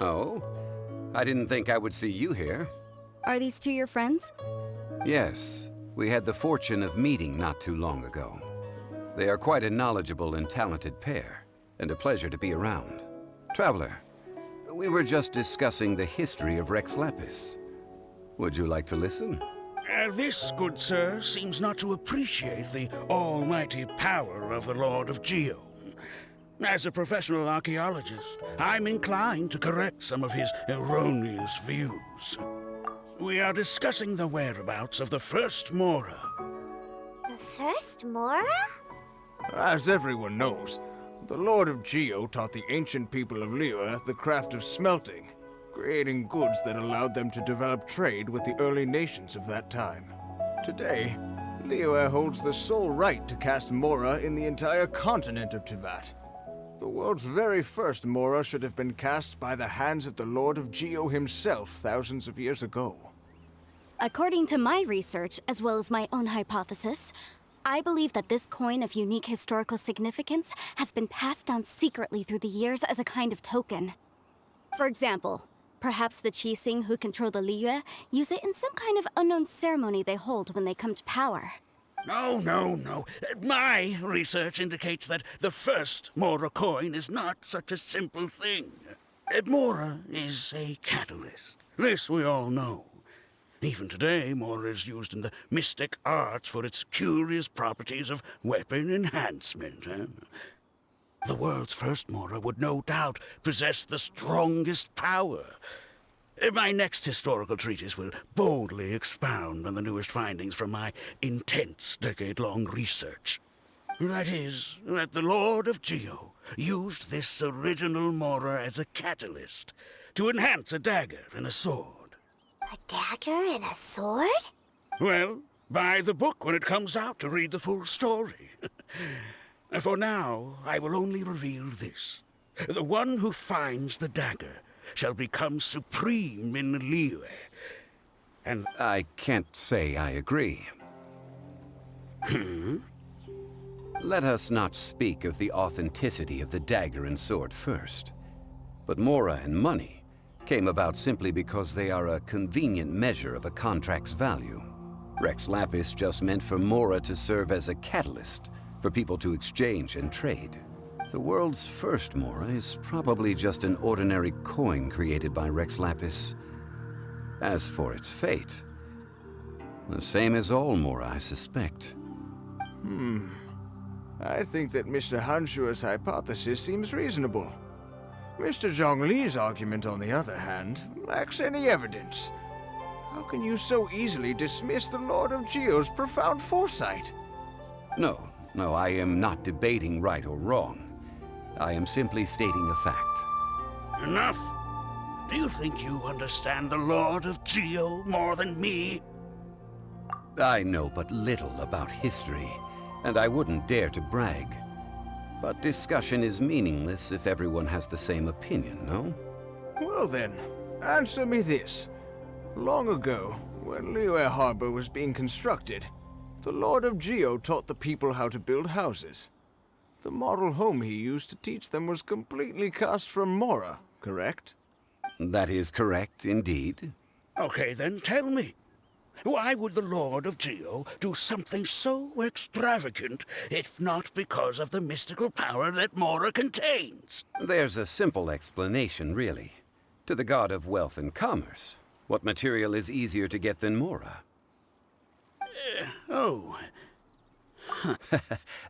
Oh? I didn't think I would see you here. Are these two your friends? Yes, we had the fortune of meeting not too long ago. They are quite a knowledgeable and talented pair, and a pleasure to be around. Traveler, we were just discussing the history of Rex Lapis. Would you like to listen? This, good sir, seems not to appreciate the almighty power of the Lord of Geo. As a professional archaeologist, I'm inclined to correct some of his erroneous views. We are discussing the whereabouts of the first Mora. The first Mora? As everyone knows, the Lord of Geo taught the ancient people of Liyue the craft of smelting, creating goods that allowed them to develop trade with the early nations of that time. Today, Liyue holds the sole right to cast Mora in the entire continent of Teyvat. The world's very first Mora should have been cast by the hands of the Lord of Geo himself thousands of years ago. According to my research, as well as my own hypothesis, I believe that this coin of unique historical significance has been passed down secretly through the years as a kind of token. For example, perhaps the Qixing who control the Liyue use it in some kind of unknown ceremony they hold when they come to power. No. My research indicates that the first Mora coin is not such a simple thing. Mora is a catalyst. This we all know. Even today, Mora is used in the mystic arts for its curious properties of weapon enhancement. The world's first Mora would no doubt possess the strongest power. My next historical treatise will boldly expound on the newest findings from my intense decade-long research. That is, that the Lord of Geo used this original Mora as a catalyst to enhance a dagger and a sword. A dagger and a sword? Well, buy the book when it comes out to read the full story. For now, I will only reveal this. The one who finds the dagger shall become supreme in Liyue. And I can't say I agree. Let us not speak of the authenticity of the dagger and sword first. But Mora and money came about simply because they are a convenient measure of a contract's value. Rex Lapis just meant for Mora to serve as a catalyst for people to exchange and trade. The world's first Mora is probably just an ordinary coin created by Rex Lapis. As for its fate, the same as all Mora, I suspect. I think that Mr. Hanshua's hypothesis seems reasonable. Mr. Zhongli's argument, on the other hand, lacks any evidence. How can you so easily dismiss the Lord of Geo's profound foresight? No, I am not debating right or wrong. I am simply stating a fact. enough! Do you think you understand the Lord of Geo more than me? I know but little about history, and I wouldn't dare to brag. But discussion is meaningless if everyone has the same opinion, no? Well then, answer me this. Long ago, when Liyue Harbor was being constructed, the Lord of Geo taught the people how to build houses. The model home he used to teach them was completely cast from Mora, correct? That is correct, indeed. Okay, then tell me. Why would the Lord of Geo do something so extravagant, if not because of the mystical power that Mora contains? There's a simple explanation, really. To the god of wealth and commerce, what material is easier to get than Mora?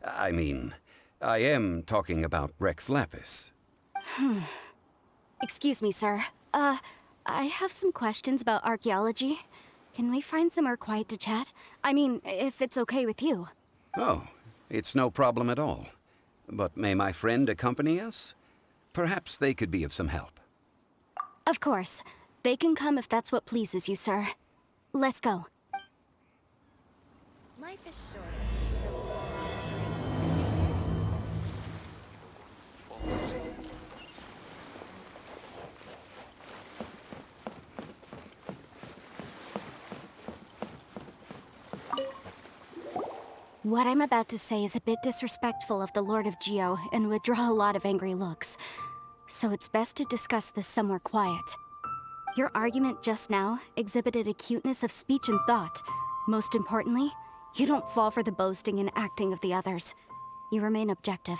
I mean, I am talking about Rex Lapis. Excuse me, sir. I have some questions about archaeology. Can we find somewhere quiet to chat? I mean, if it's okay with you. Oh, it's no problem at all. But may my friend accompany us? Perhaps they could be of some help. Of course. They can come if that's what pleases you, sir. Let's go. Life is short. What I'm about to say is a bit disrespectful of the Lord of Geo and would draw a lot of angry looks. so it's best to discuss this somewhere quiet. Your argument just now exhibited acuteness of speech and thought. Most importantly, you don't fall for the boasting and acting of the others. You remain objective.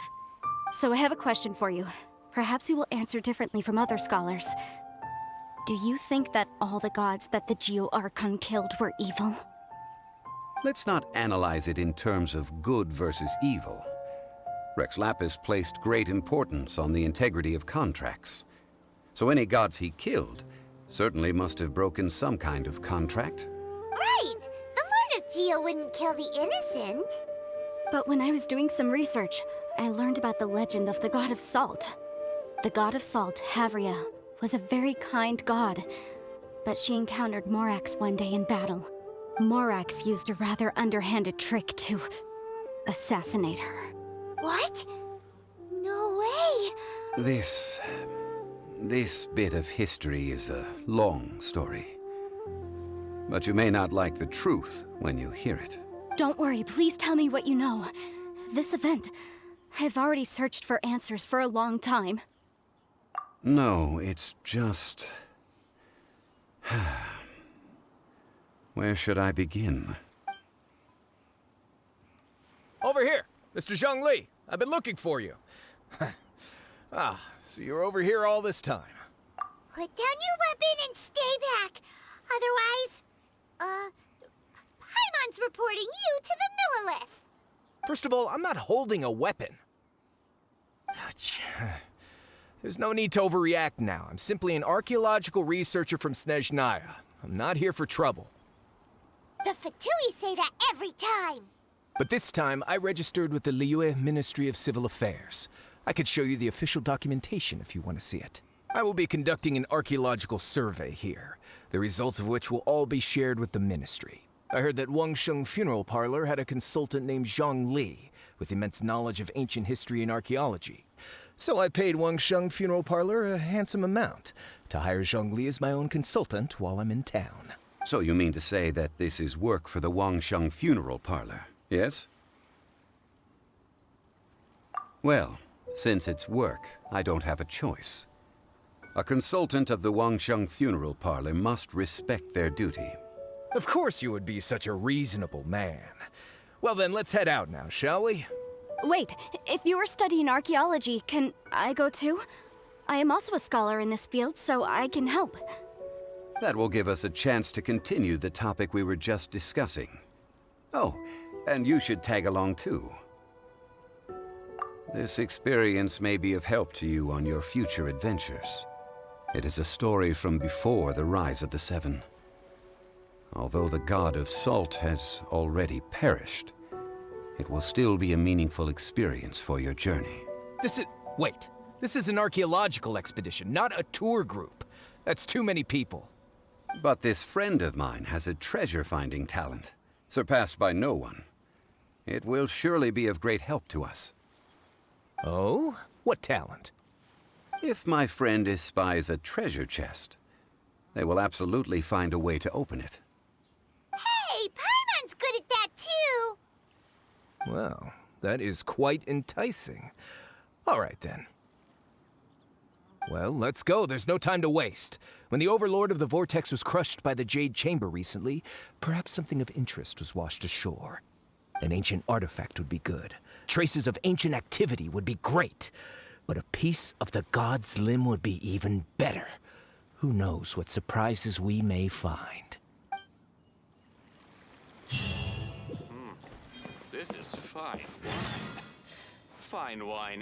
So I have a question for you. Perhaps you will answer differently from other scholars. Do you think that all the gods that the Geo Archon killed were evil? Let's not analyze it in terms of good versus evil. Rex Lapis placed great importance on the integrity of contracts. So any gods he killed certainly must have broken some kind of contract. Right! The Lord of Geo wouldn't kill the innocent. But when I was doing some research, I learned about the legend of the god of salt. The god of salt, Havria, was a very kind god, but she encountered Morax one day in battle. Morax used a rather underhanded trick to assassinate her. What? No way! This bit of history is a long story. But you may not like the truth when you hear it. Don't worry, please tell me what you know. This event, I've already searched for answers for a long time. No, it's just... Where should I begin? Over here, Mr. Zhongli. I've been looking for you. So you're over here all this time. Put down your weapon and stay back. Otherwise, Paimon's reporting you to the Millilith. First of all, I'm not holding a weapon. There's no need to overreact now. I'm simply an archaeological researcher from Snezhnaya. I'm not here for trouble. The Fatui say that every time. But this time, I registered with the Liyue Ministry of Civil Affairs. I could show you the official documentation if you want to see it. I will be conducting an archaeological survey here, the results of which will all be shared with the ministry. I heard that Wangsheng Funeral Parlor had a consultant named Zhang Li, with immense knowledge of ancient history and archaeology. So I paid Wangsheng Funeral Parlor a handsome amount to hire Zhang Li as my own consultant while I'm in town. So you mean to say that this is work for the Wangsheng Funeral Parlor, yes? Well, since it's work, I don't have a choice. A consultant of the Wangsheng Funeral Parlor must respect their duty. Of course you would be such a reasonable man. Well then, let's head out now, shall we? Wait, if you are studying archaeology, can I go too? I am also a scholar in this field, so I can help. That will give us a chance to continue the topic we were just discussing. Oh, and you should tag along too. This experience may be of help to you on your future adventures. It is a story from before the rise of the Seven. Although the god of salt has already perished, it will still be a meaningful experience for your journey. Wait. This is an archaeological expedition, not a tour group. That's too many people. But this friend of mine has a treasure-finding talent, surpassed by no one. It will surely be of great help to us. Oh? What talent? If my friend espies a treasure chest, they will absolutely find a way to open it. Hey, Paimon's good at that too. Well, that is quite enticing. All right then. Well, let's go. There's no time to waste. When the Overlord of the Vortex was crushed by the Jade Chamber recently, perhaps something of interest was washed ashore. An ancient artifact would be good. Traces of ancient activity would be great. But a piece of the god's limb would be even better. Who knows what surprises we may find. This is fine wine. Fine wine